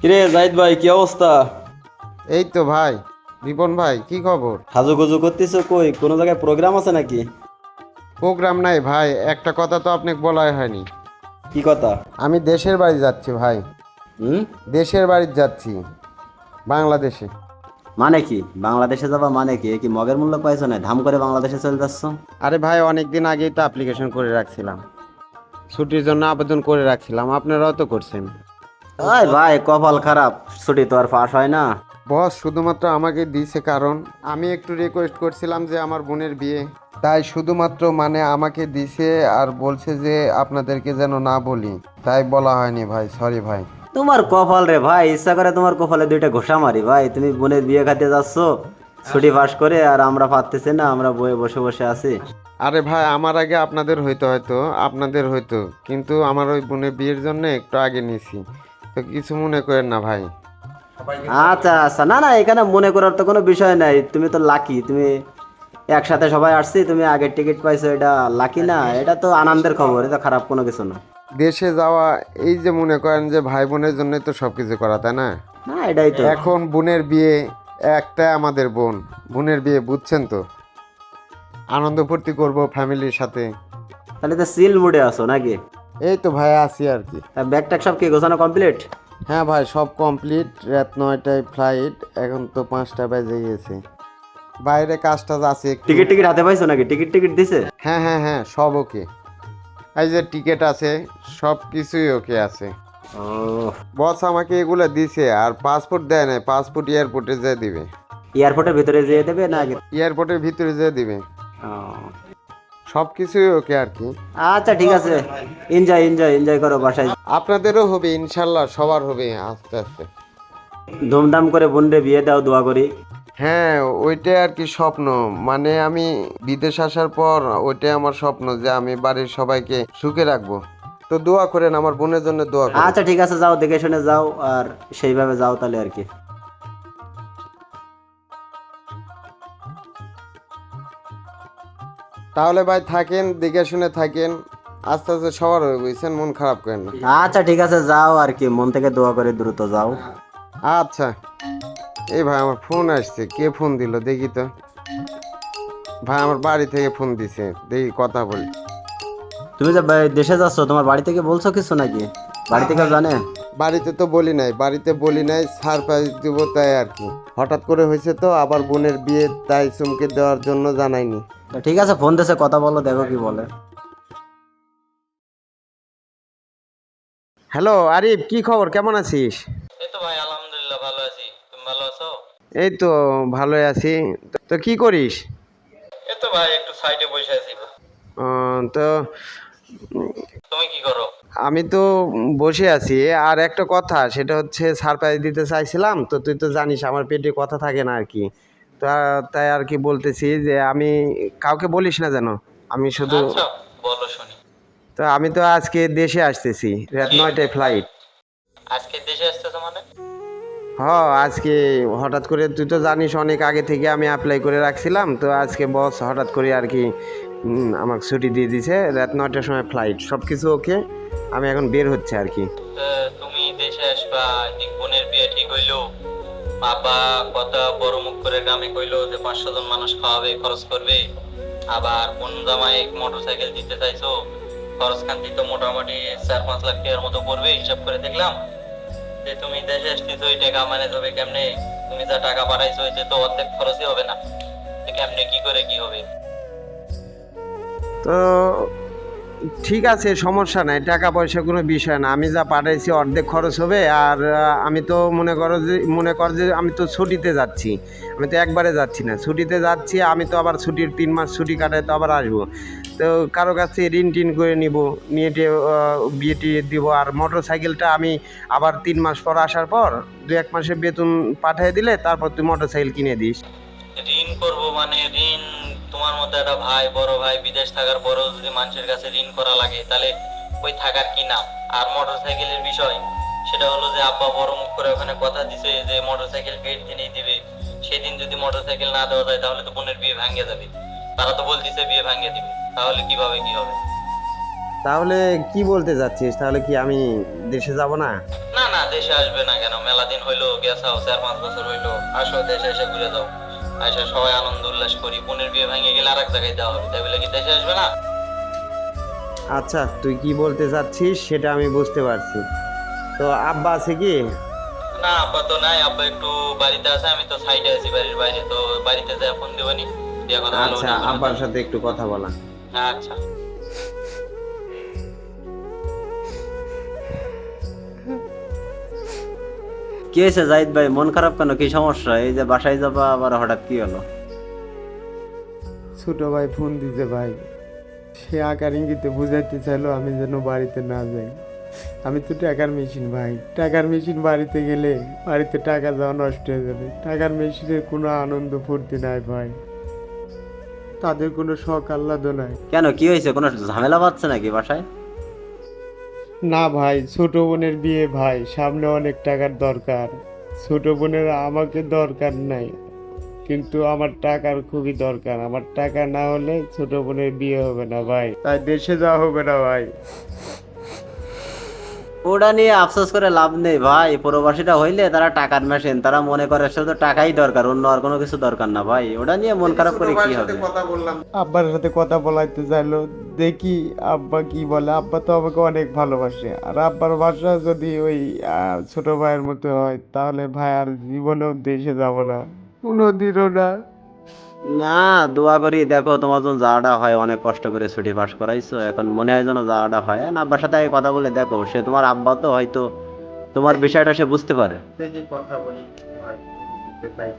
কিরে জাহিদ ভাই, কি অবস্থা? এই তো ভাই। রিপন ভাই, কি খবর? সাজুগুজু করতেছো কই? কোনো জায়গায় প্রোগ্রাম আছে নাকি? প্রোগ্রাম নাই ভাই, একটা কথা তো আপনাকে বলাই হয়নি। কি কথা? আমি দেশের বাড়ি যাচ্ছি ভাই। হুম? দেশের বাড়ি যাচ্ছি, বাংলাদেশে। মানে কি বাংলাদেশে যাবা? মানে কি এ কি মগের মূল্য পাইছো না, ধাম করে বাংলাদেশে চলে যাচ্ছ? আরে ভাই, অনেক দিন আগেই তো অ্যাপ্লিকেশন করে রাখছিলাম, ছুটির জন্য আবেদন করে রাখছিলাম, আপনারাও তো করছেন। ওই ভাই, কপাল খারাপ, ছুটি তো আর পাস হয় না। বস শুধুমাত্র আমাকে দিয়েছে, কারণ আমি একটু রিকোয়েস্ট করছিলাম যে আমার বোনের বিয়ে, তাই শুধুমাত্র মানে আমাকে দিছে আর বলছে যে আপনাদেরকে যেন না বলি, তাই বলা হয়নি ভাই, সরি ভাই। তোমার কপাল রে ভাই, ইচ্ছা করে তোমার কপালে দুইটা ঘোষা মারি ভাই। তুমি বোনের বিয়ে খাতে যাচ্ছ ছুটি পাস করে, আর আমরা পারতেছি না, আমরা বয়ে বসে বসে আছি। আরে ভাই, আমার আগে আপনাদের হয়তো, কিন্তু আমার ওই বোনের বিয়ের জন্য একটু আগে নিয়েছি, তো কিছু মনে করেন না ভাই। আচ্ছা আচ্ছা, না না, এখানে মনে করার তো কোনো বিষয় নাই। তুমি তো লাকি, তুমি একসাথে সবাই আসছি, তুমি আগের টিকিট পাইছো, এটা লাকি না? এটা তো আনন্দের খবর, এটা খারাপ কোনো কিছু না। দেশে যাওয়া, এই যে মনে করেন যে ভাই বোনের জন্যই তো সব কিছু করা, তাই না? না, এটাই তো। এখন বোনের বিয়ে, একটা আমাদের বোনের বিয়ে, বুঝছেন তো, আনন্দ ফুর্তি করবো ফ্যামিলির সাথে। তাহলে তো সিল মুডে আছো নাকি? এই তো ভাই আছি আর কি। ব্যাগ ট্যাগ সব কি গোছানো কমপ্লিট? হ্যাঁ ভাই, সব কমপ্লিট। রাত 9টায় ফ্লাইট, এখন তো 5টা বাজে গেছে। বাইরে কাজ টাজ আছে একটু। টিকিট টিকিট হাতে পাইছো নাকি? টিকিট টিকিট দিছে? হ্যাঁ হ্যাঁ হ্যাঁ, সব ওকে। এই যে টিকিট আছে, সব কিছুই ওকে আছে। ও, বস আমাকে এগুলো দিছে, আর পাসপোর্ট দেয় নাই, পাসপোর্ট এয়ারপোর্টে যেয়ে দিবে। এয়ারপোর্টের ভিতরে যেয়ে দেবে না আগে? এয়ারপোর্টের ভিতরে যেয়ে দিবে। ও, সব কিছুই ওকে আর কি। আচ্ছা ঠিক আছে, এনজয় এনজয় এনজয় করো বাসায়। আপনাদেরও হবে ইনশাল্লাহ, সবার হবে আস্তে আস্তে। ধুমধাম করে বোনরে বিয়ে দাও, দোয়া করি। হ্যাঁ, ওইটাই আর কি স্বপ্ন। মানে আমি বিদেশ আসার পর ওইটাই আমার স্বপ্ন যে আমি বাড়ির সবাইকে সুখে রাখবো। তো দোয়া করেন আমার বোনের জন্য, দোয়া করেন। আচ্ছা ঠিক আছে, যাও, দেখে শুনে যাও, আর সেইভাবে যাও তাহলে আর কি। তাহলে ভাই থাকেন, দেখে শুনে থাকেন, আস্তে আস্তে সবার হবে, বুঝছেন? মন খারাপ করেন না। আচ্ছা ঠিক আছে, যাও আর কি, মন থেকে দোয়া করে দ্রুত যাও। আচ্ছা। এই ভাই, আমার ফোন আসছে, কে ফোন দিল দেখি তো। ভাই আমার বাড়ি থেকে ফোন দিছে, দেখি কথা বলি। তুমি যে দেশে যাচ্ছ, তোমার বাড়ি থেকে বলছো কিছু নাকি? বাড়ি থেকে জানে? বাড়িতে তো বলি নাই, সারপ্রাইজ দিব তাই আর কি। হঠাৎ করে হয়েছে তো, আবার বোনের বিয়ে, তাই চুমকে দেওয়ার জন্য জানাইনি। তো ঠিক আছে, ফোন দেশে কথা বলো, দেখো কি বলে। হ্যালো আরিফ, কি খবর, কেমন আছিস? এই তো ভাই, আলহামদুলিল্লাহ ভালো আছি। তুমি ভালো আছো? এই তো ভালোই আছি। তো কি করিস? এই তো ভাই, একটু সাইডে বসে আছি। তো তুমি কি করো? আমি তো বসে আছি। আর একটা কথা, সেটা হচ্ছে সারপ্রাইজ দিতে চাইছিলাম, তো তুই তো জানিস আমার পেটে কথা থাকে না আর কি। তা তাই আর কি বলতেছি যে আমি, কাউকে বলিস না যেন, আমি শুধু। আচ্ছা, বলো শুনি। তো আমি তো আজকে দেশে আসতেছি, রাত কি? 9টায় ফ্লাইট। আজকে দেশে আসতেছো মানে? আজকে হঠাৎ করে, তুই তো জানিস অনেক আগে থেকে আমি অ্যাপ্লাই করে রাখছিলাম, তো আজকে বস হঠাৎ করে আর কি আমাকে ছুটি দিয়ে দিছে। রাত 9টার সময় ফ্লাইট, সব কিছু ওকে। আমি এখন বের হচ্ছে আর কি। তুমি দেশে আসবা, এদিক বোনের বিয়ে ঠিক হইলো, বাবা কথা বড় মুখ করে গ্রামে কইলো যে 500 জন মানুষ খাওয়াবে, খরচ করবে। আবার বোন জামাই মোটরসাইকেল দিতে চাইছো, খরচ খান্তি তো মোটামুটি 4-5 লাখ টাকার মতো পড়বে হিসাব করে দেখলাম। যে তুমি দেশে আসতেছো, ওই টাকা ম্যানেজ হবে কেমনে? তুমি যা টাকা পাঠাইছো এতে তো অর্ধেক খরচই হবে না, কেমনে কি করে কি হবে? তো ঠিক আছে, সমস্যা নাই, টাকা পয়সা কোনো বিষয় না, আমি যা পাঠাইছি অর্ধেক খরচ হবে। আর আমি তো মনে কর যে আমি তো ছুটিতে যাচ্ছি, আমি তো একবারে যাচ্ছি না, ছুটিতে যাচ্ছি। আমি তো আবার ছুটির 3 মাস ছুটি কাটায় তো আবার আসবো। তো কারো কাছে ঋণ টিন করে নিয়ে বিয়ে টিয়ে দিব। আর মোটর সাইকেলটা আমি আবার 3 মাস পর আসার পর 2-1 মাসের বেতন পাঠিয়ে দিলে তারপর তুই মোটর সাইকেল কিনে দিস। ঋণ করব মানে ঋণ? তোমার মতো একটা ভাই, বড় ভাই বিদেশ থাকার পরেও যদি মানুষের কাছে ঋণ করা লাগে, তাহলে ওই থাকার কি নাম? আর মোটরসাইকেলের বিষয়, সেটা হলো যে আব্বা বড় মুখ করে ওখানে কথা দিছে যে মোটরসাইকেল পেট দিনেই দিবে, সে সেদিন যদি মোটরসাইকেল না দেওয়া যায় তাহলে তো বোনের বিয়ে ভাঙে যাবে। তারা তো বলতেছে বিয়ে ভাঙিয়ে দিবে, তাহলে কিভাবে কি হবে? তাহলে কি বলতে যাচ্ছিস? তাহলে কি আমি দেশে যাব না? না না, দেশে আসবে না কেন? মেলা দিন হইলো গেছাও, 4-5 বছর হইলো। আসো দেশে এসে ঘুরে যাও, আসে সবাই আনন্দ উল্লাস করি। বোনের বিয়ে ভেঙে গেলে আর এক জায়গায় দেওয়া হবে, তাই বলে কি দেশে আসবে না? আচ্ছা, তুই কি বলতে চাচ্ছিস সেটা আমি বুঝতে পারছি। তো আব্বা আছে কি? না, আব্বা তো নাই। আব্বা একটু বাড়িতে আছে, আমি তো সাইডে আছি বাড়ির বাইরে। তো বাড়িতে যাই ফোন দিবনি, দিয়ে কথা বলবো আচ্ছা, না। আব্বার সাথে একটু কথা বলা। আচ্ছা। কি হয়েছে জাহিদ ভাই, মন খারাপ কেন? কি সমস্যা? এই যে বাসায় যাবা আবার হঠাৎ কি হলো? ছোট ভাই ফোন দিতে ভাই, সে আকার ইঙ্গিতে বুঝাইতে চাইলো আমি যেন বাড়িতে না যাই। আমি তো টাকার মেশিন ভাই, টাকার মেশিন বাড়িতে গেলে বাড়িতে টাকা যাওয়া নষ্ট হয়ে যাবে। টাকার মেশিনের কোনো আনন্দ ফুর্তি নাই ভাই, তাদের কোনো শখ আহ্লাদ নাই। কেন, কি হয়েছে? কোনো ঝামেলা পাচ্ছে নাকি বাসায়? না ভাই, ছোট বোনের বিয়ে ভাই, সামনে অনেক টাকার দরকার। ছোট বোনের আমাকে দরকার নাই, কিন্তু আমার টাকার খুবই দরকার। আমার টাকা না হলে ছোট বোনের বিয়ে হবে না ভাই, তাই দেশে যাওয়া হবে না ভাই। ওটা নিয়ে আফসোস করে লাভ নেই ভাই। প্রবাসীরা হইলে তারা টাকার মেশিন, তারা মনে করে শুধু টাকাই দরকার, অন্য আর কোনো কিছু দরকার না ভাই। ওটা নিয়ে মন খারাপ করে কি হবে? আব্বার সাথে কথা বলাইতে চাইলো, দেখি আব্বা কি বলে। আব্বা তো আমাকে অনেক ভালোবাসে, আর আব্বার ভাষা যদি ওই ছোট ভাইয়ের মতো হয় তাহলে ভাই আর জীবনেও দেশে যাব না, কোনোদিনও না। না, দোয়া করি দেখো তোমার জন্য যাওয়াটা হয়। অনেক কষ্ট করে ছুটি পাস করাইছো, এখন মনে হয় যেন যাওয়াটা হয়। আর আব্বার সাথে আগে কথা বলে দেখো, সে তোমার আব্বা তো হয়তো তোমার বিষয়টা সে বুঝতে পারে। দেখি কথা বলি ভাই,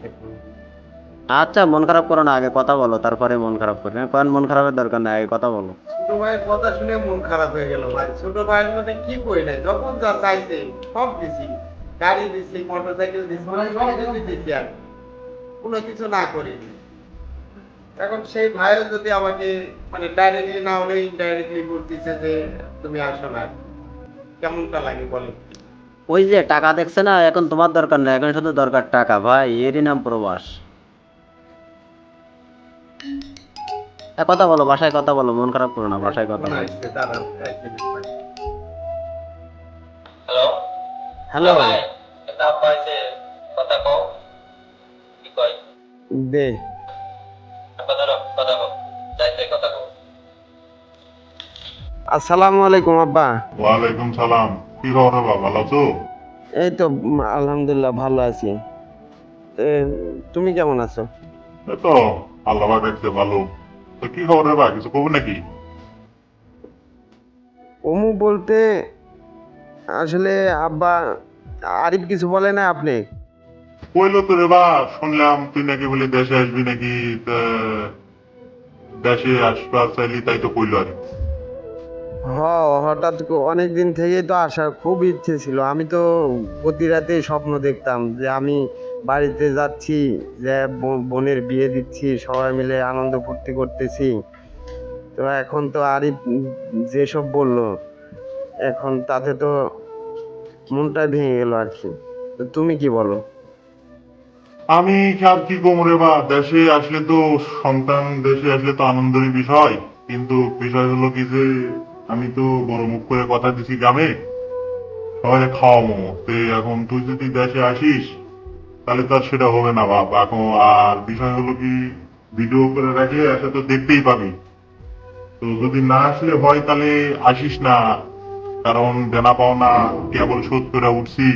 আচ্ছা, মন খারাপ করো না, আগে কথা বলো, তারপরে মন খারাপ করবে। কারণ মন খারাপের দরকার নাই, আগে কথা বলো। ছোট ভাইয়ের কথা শুনে মন খারাপ হয়ে গেল ভাই। ছোট ভাইয়ের মধ্যে কি করি নাই, যখন যা চাইছে সব দিছি, গাড়ি দিছি, মোটরসাইকেল দিছি, মানে সব কিছু দিছি, আর কোনো কিছু না করি। এখন সেই ভাইও যদি আমাকে মানে ডাইরেক্টলি না হলে ইনডাইরেক্টলি বলতেছে যে তুমি আসো না, কেমনটা লাগে বলো? ওই যে টাকা দেখছে না, এখন তোমার দরকার না, এখন শুধু দরকার টাকা ভাই। এরই নাম প্রবাস। কথা বলো, বাসায় কথা বলো, মন খারাপ করো না, বাসায় কথা বলো। হ্যালো হ্যালো, ভাই, এটা আব্বা আছে, কথা কও। কি কয়? দে। আব্বা ধরো, কথা কও। যাইতে কথা কও। আসসালামু আলাইকুম আব্বা। ওয়ালাইকুম সালাম। কি খবর বাবা, ভালো আছো? এই তো আলহামদুলিল্লাহ ভালো আছি। এ, তুমি কেমন আছো? এই তো আল্লাহ পাক রাখছে ভালো। তো কি খবর রে ভাই, কিছু খবর নাকি? অমু বলতে আসলে আব্বা, আরিফ কিছু বলে না আপনি? কইলো তো রে বা, শুনলাম তুই নাকি বলে দেশে আসবি নাকি। তা দেশে আসবার চাইলি তাই তো কইলো আর কি। হ, হঠাৎ অনেক দিন থেকেই তো আসার খুব ইচ্ছে ছিল। আমি তো প্রতি রাতে স্বপ্ন দেখতাম যে আমি বাড়িতে যাচ্ছি, যে বোনের বিয়ে দিচ্ছি, সবাই মিলে আনন্দ ফুর্তি করতেছি। তো এখন তো আরিফ যেসব বললো, এখন তাতে তো মনটা ভেঙে গেল আর কি। তো তুমি কি বলো? আমি আর কি কম রে বা, দেশে আসলে তো সন্তান দেশে আসলে তো আনন্দেরই বিষয়। কিন্তু বিষয় হলো কি যে আমি তো বড় মুখ করে কথা দিছি গ্রামে সবাই খাওয়াবো। তো এখন তুই যদি দেশে আসিস তাহলে তো আর সেটা হবে না বাপ। এখন আর বিষয় হলো কি, ভিডিও করে রাখলে এসে তো দেখতেই পাবি। তো যদি না আসলে হয় তাহলে আসিস না, কারণ দেনা পাওনা কেবল শোধ করে উঠছি।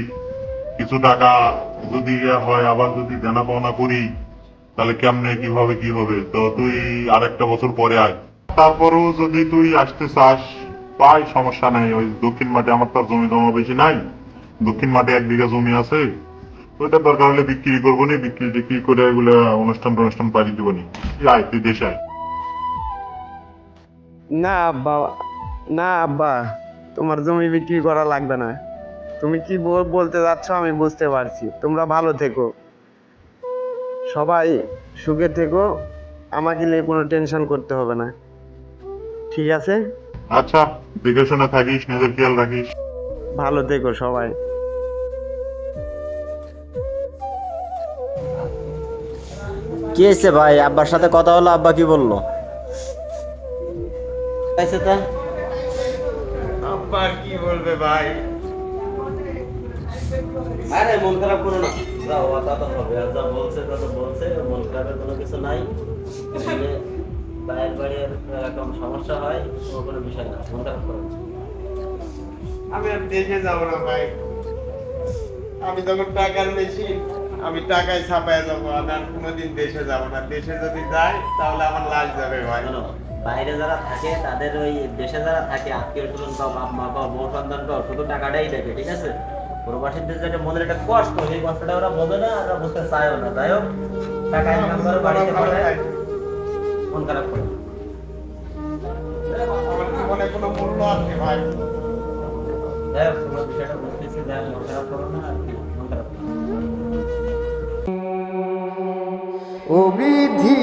কিছু টাকা যদি হয়, আবার যদি দেনা পাওনা করি তাহলে কেমনে কিভাবে কি হবে। তো তুই আরেকটা বছর পরে আয়। তারপরেও যদি তুই আসতে চাস পাই, সমস্যা নাই। ওই দক্ষিণ মাঠে আমার তো আর জমি জমা বেশি নাই। দক্ষিণ মাঠে 1 বিঘা জমি আছে, ওইটা দরকার হলে বিক্রি করবো নি, বিক্রি টিক্রি করে এগুলো অনুষ্ঠান পাড়ি দিব নি। আয় তুই দেশে আয়। না আব্বা, না আব্বা, তোমার জমি বিক্রি করা লাগবে না। তুমি কি বলতে যাচ্ছ আমি বুঝতে পারছি। তোমরা ভালো থেকো, সবাই সুখে থেকো, আমাকে নিয়ে কোনো টেনশন করতে হবে না, ঠিক আছে? আচ্ছা, দেখে শুনে থাকিস, নিজের খেয়াল রাখিস। ভালো থেকো সবাই। কি হয়েছে ভাই? আব্বার সাথে কথা হলো, আব্বা কি বললো? হয়েছে তা? আব্বা আর কি বলবে ভাই? আরে মন খারাপ করো না, যাও কথা তো হবে, আর যা বলছে তা তো বলছে, মন খারাপের কোনো কিছু নাই। আসলে ভাইয়ের বাড়ির এরকম সমস্যা হয়, কোনো বিষয় না, মন খারাপ করো না। আমি আর দেশে যাবো না ভাই। আমি তখন টাকার মেশিন, আমি টাকায় ছাপায় যাবো। আমি আর কোনোদিন দেশে যাবো না। দেশে যদি যাই তাহলে আমার লাশ যাবে ভাই। শোনো, বাইরে যারা থাকে তাদের ওই দেশে যারা থাকে আত্মীয় স্বজন বা বাপ মা বা বউ সন্তান বা শুধু টাকাটাই দেখে, ঠিক আছে? প্রবাসীদের যেটা মনের একটা কষ্ট, সেই কষ্টটা ওরা বোঝে না, আর ওরা বুঝতে চায়ও না। যাই হোক, টাকা ইনকাম করে বাড়িতে পাঠায়, মন খারাপ করে না। আমার জীবনে কোনো মূল্য আছে ভাই? যাই হোক, তোমার বিষয়টা বুঝতেছি, যাই হোক, মন খারাপ করো না, আর কি মন খারাপ করো না। ও বিধি